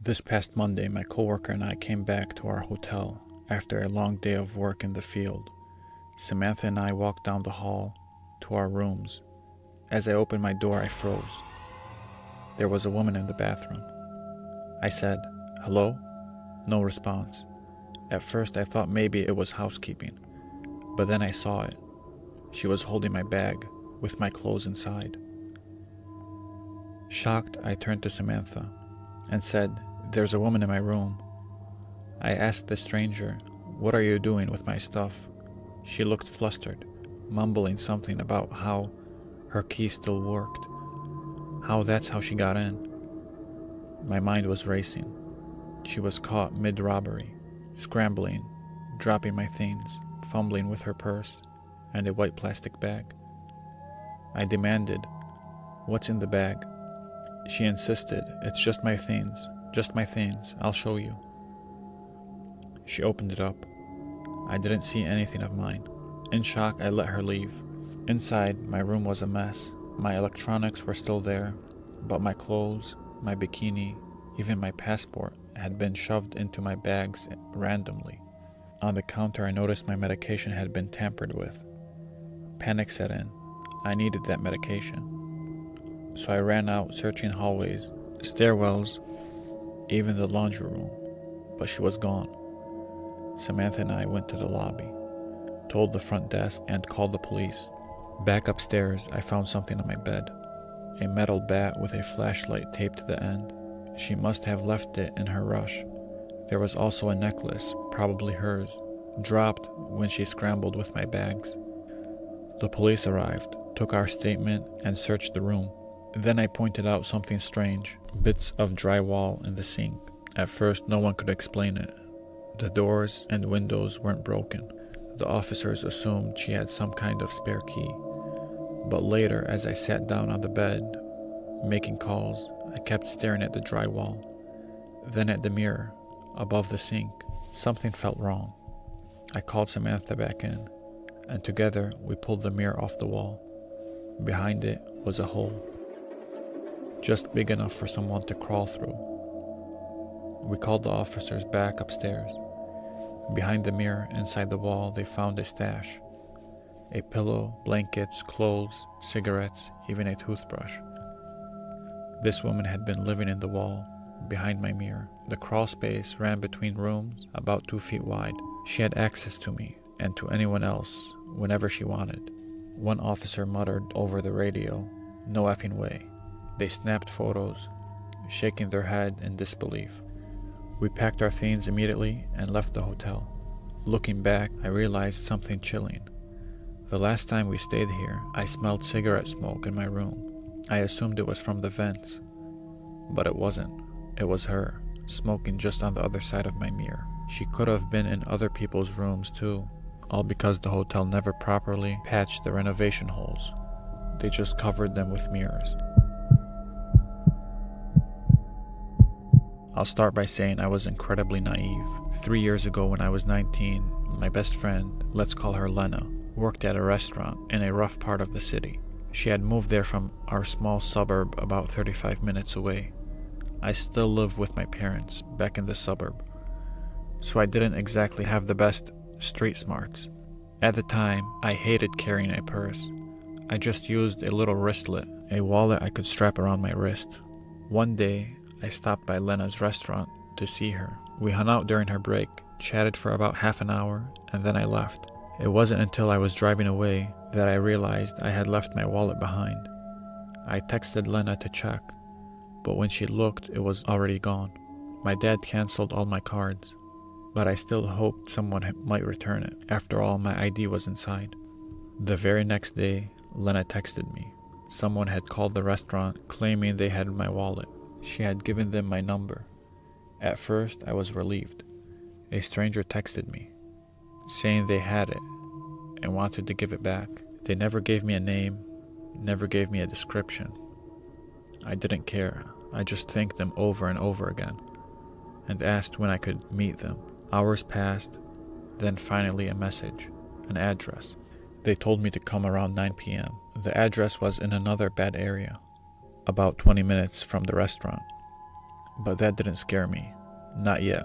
This past Monday, my coworker and I came back to our hotel after a long day of work in the field. Samantha and I walked down the hall to our rooms. As I opened my door, I froze. There was a woman in the bathroom. I said, "Hello?" No response. At first, I thought maybe it was housekeeping, but then I saw it. She was holding my bag with my clothes inside. Shocked, I turned to Samantha and said, "There's a woman in my room." I asked the stranger, "What are you doing with my stuff?" She looked flustered, mumbling something about how her key still worked, how that's how she got in. My mind was racing. She was caught mid-robbery, scrambling, dropping my things, fumbling with her purse and a white plastic bag. I demanded, "What's in the bag?" She insisted, "It's just my things, I'll show you." She opened it up. I didn't see anything of mine. In shock, I let her leave. Inside, my room was a mess. My electronics were still there, but my clothes, my bikini, even my passport had been shoved into my bags randomly. On the counter, I noticed my medication had been tampered with. Panic set in. I needed that medication. So I ran out searching hallways, stairwells, even the laundry room, but she was gone. Samantha and I went to the lobby, told the front desk, and called the police. Back upstairs, I found something on my bed, a metal bat with a flashlight taped to the end. She must have left it in her rush. There was also a necklace, probably hers, dropped when she scrambled with my bags. The police arrived, took our statement, and searched the room. Then I pointed out something strange, bits of drywall in the sink. At first, no one could explain it. The doors and windows weren't broken. The officers assumed she had some kind of spare key. But later, as I sat down on the bed, making calls, I kept staring at the drywall, then at the mirror above the sink. Something felt wrong. I called Samantha back in, and together we pulled the mirror off the wall. Behind it was a hole, just big enough for someone to crawl through. We called the officers back upstairs. Behind the mirror, inside the wall, they found a stash. A pillow, blankets, clothes, cigarettes, even a toothbrush. This woman had been living in the wall, behind my mirror. The crawl space ran between rooms, about 2 feet wide. She had access to me, and to anyone else, whenever she wanted. One officer muttered over the radio, "No effing way." They snapped photos, shaking their head in disbelief. We packed our things immediately and left the hotel. Looking back, I realized something chilling. The last time we stayed here, I smelled cigarette smoke in my room. I assumed it was from the vents, but it wasn't. It was her, smoking just on the other side of my mirror. She could have been in other people's rooms too, all because the hotel never properly patched the renovation holes. They just covered them with mirrors. I'll start by saying I was incredibly naive. 3 years ago when I was 19, my best friend, let's call her Lena, worked at a restaurant in a rough part of the city. She had moved there from our small suburb about 35 minutes away. I still live with my parents back in the suburb, so I didn't exactly have the best street smarts. At the time, I hated carrying a purse. I just used a little wristlet, a wallet I could strap around my wrist. One day, I stopped by Lena's restaurant to see her. We hung out during her break, chatted for about half an hour, and then I left. It wasn't until I was driving away that I realized I had left my wallet behind. I texted Lena to check, but when she looked, it was already gone. My dad canceled all my cards, but I still hoped someone might return it. After all, my ID was inside. The very next day, Lena texted me. Someone had called the restaurant claiming they had my wallet. She had given them my number. At first, I was relieved. A stranger texted me, saying they had it and wanted to give it back. They never gave me a name, never gave me a description. I didn't care. I just thanked them over and over again and asked when I could meet them. Hours passed, then finally a message, an address. They told me to come around 9 p.m. The address was in another bad area, about 20 minutes from the restaurant. But that didn't scare me. Not yet.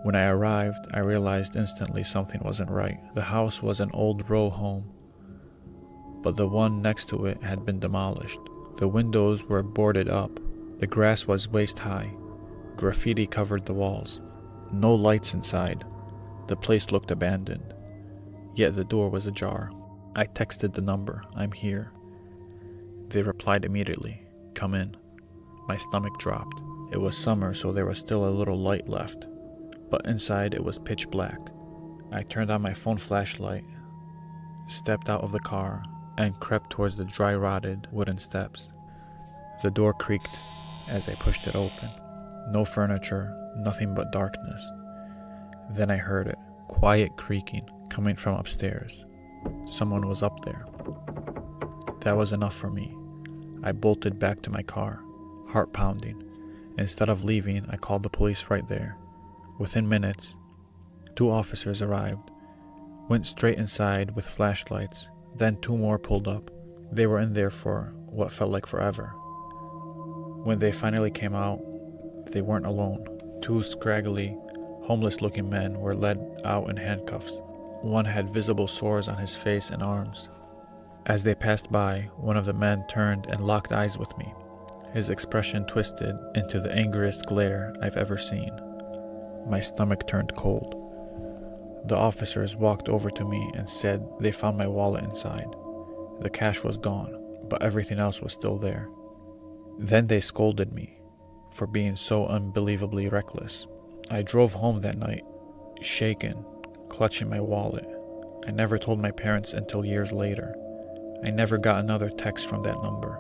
When I arrived, I realized instantly something wasn't right. The house was an old row home, but the one next to it had been demolished. The windows were boarded up. The grass was waist high. Graffiti covered the walls. No lights inside. The place looked abandoned. Yet the door was ajar. I texted the number, "I'm here." They replied immediately, "Come in." My stomach dropped. It was summer, so there was still a little light left, but inside it was pitch black. I turned on my phone flashlight, stepped out of the car, and crept towards the dry-rotted wooden steps. The door creaked as I pushed it open. No furniture, nothing but darkness. Then I heard it, quiet creaking, coming from upstairs. Someone was up there. That was enough for me. I bolted back to my car, heart pounding. Instead of leaving, I called the police right there. Within minutes, 2 officers arrived, went straight inside with flashlights, then 2 more pulled up. They were in there for what felt like forever. When they finally came out, they weren't alone. 2 scraggly, homeless-looking men were led out in handcuffs. One had visible sores on his face and arms. As they passed by, one of the men turned and locked eyes with me. His expression twisted into the angriest glare I've ever seen. My stomach turned cold. The officers walked over to me and said they found my wallet inside. The cash was gone, but everything else was still there. Then they scolded me for being so unbelievably reckless. I drove home that night, shaken, clutching my wallet. I never told my parents until years later. I never got another text from that number.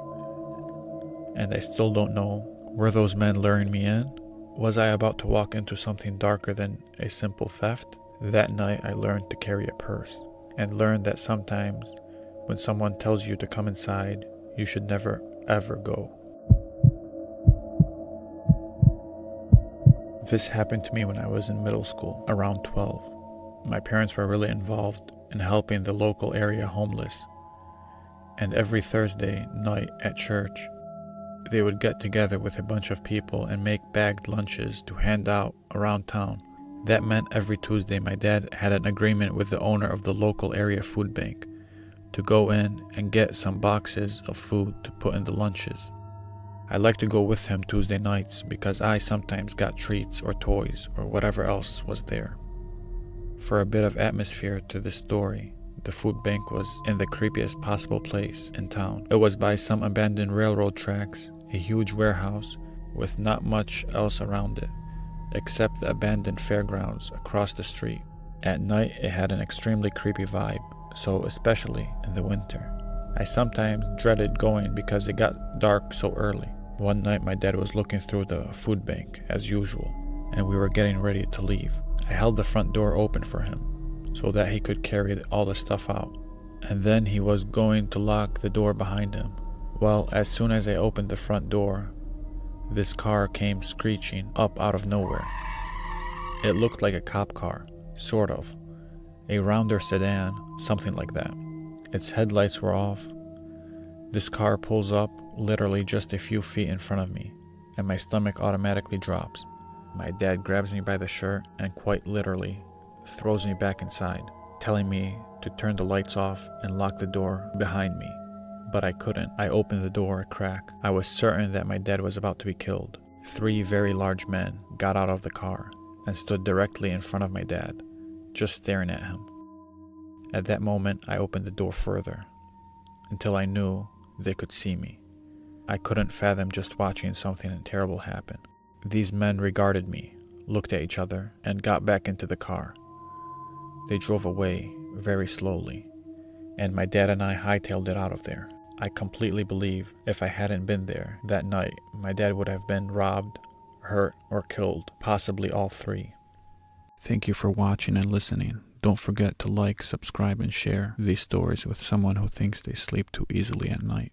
And I still don't know, were those men luring me in? Was I about to walk into something darker than a simple theft? That night I learned to carry a purse, and learned that sometimes when someone tells you to come inside, you should never ever go. This happened to me when I was in middle school, around 12. My parents were really involved in helping the local area homeless. And every Thursday night at church, they would get together with a bunch of people and make bagged lunches to hand out around town. That meant every Tuesday my dad had an agreement with the owner of the local area food bank to go in and get some boxes of food to put in the lunches. I liked to go with him Tuesday nights because I sometimes got treats or toys or whatever else was there. For a bit of atmosphere to this story, the food bank was in the creepiest possible place in town. It was by some abandoned railroad tracks, a huge warehouse with not much else around it, except the abandoned fairgrounds across the street. At night, it had an extremely creepy vibe, so especially in the winter. I sometimes dreaded going because it got dark so early. One night, my dad was looking through the food bank, as usual, and we were getting ready to leave. I held the front door open for him, so that he could carry all the stuff out. And then he was going to lock the door behind him. Well, as soon as I opened the front door, this car came screeching up out of nowhere. It looked like a cop car, sort of. A rounder sedan, something like that. Its headlights were off. This car pulls up literally just a few feet in front of me, and my stomach automatically drops. My dad grabs me by the shirt and quite literally throws me back inside, telling me to turn the lights off and lock the door behind me. But I couldn't. I opened the door a crack. I was certain that my dad was about to be killed. 3 very large men got out of the car and stood directly in front of my dad, just staring at him. At that moment, I opened the door further, until I knew they could see me. I couldn't fathom just watching something terrible happen. These men regarded me, looked at each other, and got back into the car. They drove away very slowly, and my dad and I hightailed it out of there. I completely believe if I hadn't been there that night, my dad would have been robbed, hurt, or killed, possibly all 3. Thank you for watching and listening. Don't forget to like, subscribe, and share these stories with someone who thinks they sleep too easily at night.